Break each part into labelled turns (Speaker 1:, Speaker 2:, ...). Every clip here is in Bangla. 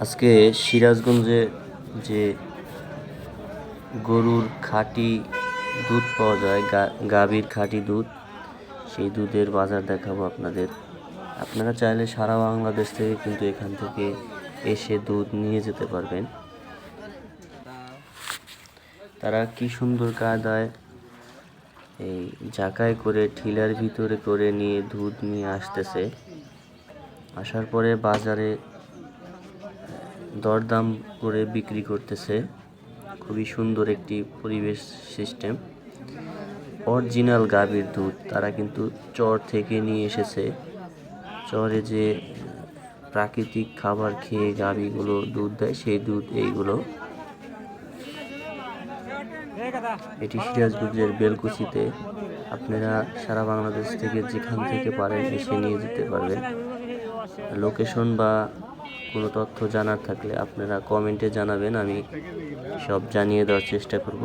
Speaker 1: আজকে সিরাজগঞ্জে যে গরুর খাঁটি দুধ পাওয়া যায়, গাভীর খাঁটি দুধ, সেই দুধের বাজার দেখাবো আপনাদের। আপনারা চাইলে সারা বাংলাদেশ থেকে কিন্তু এখান থেকে এসে দুধ নিয়ে যেতে পারবেন। তারা কি সুন্দর কায়দায় এই জাকায় করে ঠিলার ভিতরে করে নিয়ে দুধ নিয়ে আসতেছে। আসার পরে বাজারে দরদাম করে বিক্রি করতেছে। খুবই সুন্দর একটি পরিবেশ সিস্টেম। অরিজিনাল গাভীর দুধ তারা কিন্তু চর থেকে নিয়ে এসেছে। চরে যে প্রাকৃতিক খাবার খেয়ে গাভীগুলো দুধ দেয়, সেই দুধ এইগুলো। এটি সিরাজগঞ্জের বেলকুচিতে। আপনারা সারা বাংলাদেশ থেকে যেখান থেকে পারেন এসে নিয়ে যেতে পারবেন। লোকেশন বা কোনো তথ্য জানার থাকলে আপনারা কমেন্টে জানাবেন, আমি সব জানিয়ে দেওয়ার চেষ্টা করব।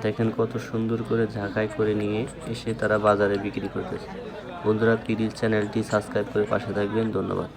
Speaker 1: দেখেন কত সুন্দর করে ঝাঁকাই করে নিয়ে এসে তারা বাজারে বিক্রি করতেছে। বন্ধুরা, প্লিজ চ্যানেলটি সাবস্ক্রাইব করে পাশে থাকবেন। ধন্যবাদ।